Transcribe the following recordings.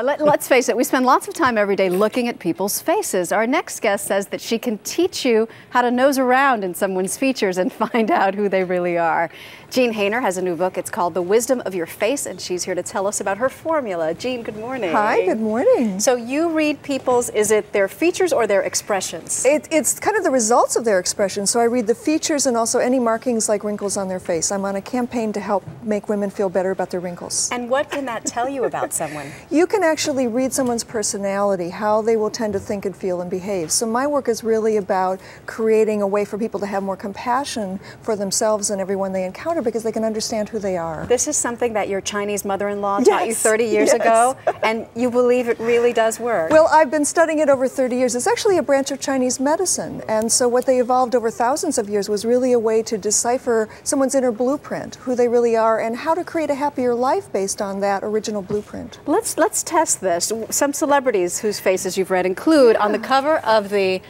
Let's face it, we spend lots of time every day looking at people's faces. Our next guest says that she can teach you how to nose around in someone's features and find out who they really are. Jean Hainer has a new book. It's called The Wisdom of Your Face, and she's here to tell us about her formula. Jean, good morning. Hi, good morning. So you read people's, is it their features or their expressions? It's kind of the results of their expression. So I read the features and also any markings like wrinkles on their face. I'm on a campaign to help make women feel better about their wrinkles. And what can that tell you about someone? You can actually read someone's personality, how they will tend to think and feel and behave. So my work is really about creating a way for people to have more compassion for themselves and everyone they encounter because they can understand who they are. This is something that your Chinese mother-in-law taught you 30 years ago, and you believe it really does work. Well, I've been studying it over 30 years. It's actually a branch of Chinese medicine, and so what they evolved over thousands of years was really a way to decipher someone's inner blueprint, who they really are, and how to create a happier life based on that original blueprint. Let's test this. Some celebrities whose faces you've read include on the cover of the,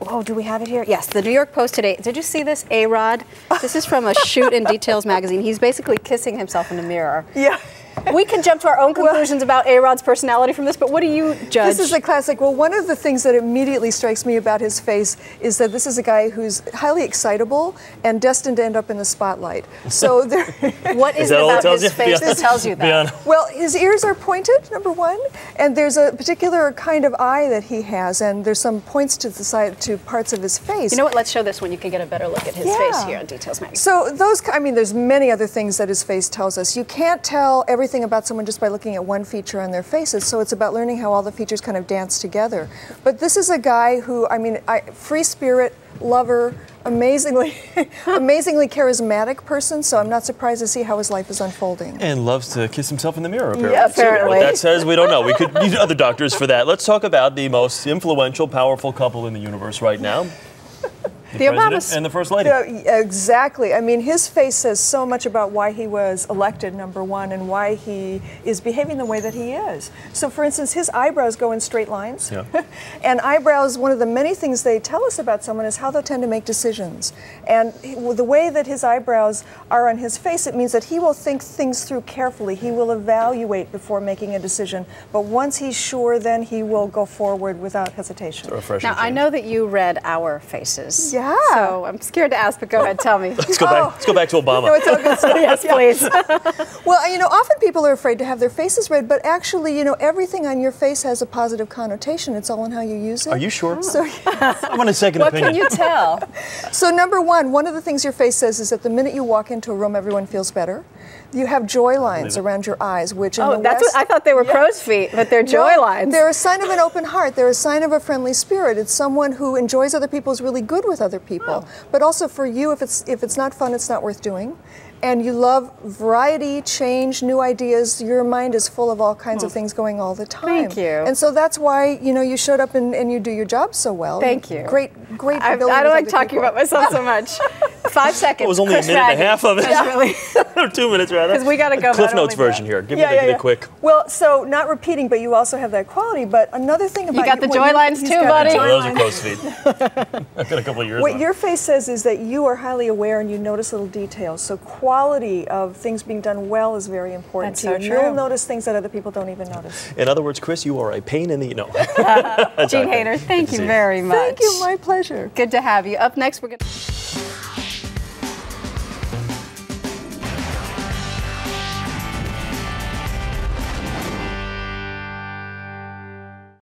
oh, do we have it here? Yes, the New York Post today. Did you see this? A-Rod. This is from a shoot in Details magazine. He's basically kissing himself in the mirror. Yeah. We can jump to our own conclusions about A-Rod's personality from this, but what do you judge? This is a classic. Well, one of the things that immediately strikes me about his face is that this is a guy who's highly excitable and destined to end up in the spotlight. So what is it about his face that tells you that? Well, his ears are pointed, number one, and there's a particular kind of eye that he has, and there's some points to the side, to parts of his face. You know what? Let's show this one. You can get a better look at his face here on Details magazine. So those, I mean, there's many other things that his face tells us. You can't tell everything about someone just by looking at one feature on their faces, so it's about learning how all the features kind of dance together. But this is a guy who, I mean, free spirit, lover, amazingly charismatic person, so I'm not surprised to see how his life is unfolding. And loves to kiss himself in the mirror, apparently. Yeah, apparently. What that says, we don't know. We could need other doctors for that. Let's talk about the most influential, powerful couple in the universe right now. The President and the First Lady. Yeah, exactly. I mean, his face says so much about why he was elected, number one, and why he is behaving the way that he is. So, for instance, his eyebrows go in straight lines. Yeah. And eyebrows, one of the many things they tell us about someone is how they'll tend to make decisions. And the way that his eyebrows are on his face, it means that he will think things through carefully. He will evaluate before making a decision. But once he's sure, then he will go forward without hesitation. Now, I know that you read Our Faces. Yeah. So I'm scared to ask, but go ahead, tell me. Let's go back to Obama. No, it's all good stuff. Yes, please. Well, you know, often people are afraid to have their faces read, but actually, you know, everything on your face has a positive connotation. It's all in how you use it. Are you sure? So, I want a second opinion. What can you tell? So number one of the things your face says is that the minute you walk into a room, everyone feels better. You have joy lines around your eyes, which in the that's West, what I thought they were crow's feet, but they're joy lines. They're a sign of an open heart. They're a sign of a friendly spirit. It's someone who enjoys other people, is really good with other people. But also for you, if it's not fun, it's not worth doing. And you love variety, change, new ideas. Your mind is full of all kinds of things going all the time. Thank you. And so that's why, you know, you showed up and you do your job so well. Thank you. Great I don't like talking about myself so much. 5 seconds. It was only a minute and a half of it. Really. Or 2 minutes, rather. Because we got to go. Cliff Notes version here. Give me the quick. Well, so not repeating, but you also have that quality. But another thing about you got the joy lines too, buddy. Those are crow's feet. I've got a couple of years. What your face says is that you are highly aware and you notice little details. So quality of things being done well is very important to you. That's so true. You'll notice things that other people don't even notice. In other words, Chris, you are a pain in the Jean Hainer, thank you very much. Thank you, my pleasure. Good to have you. Up next, we're going to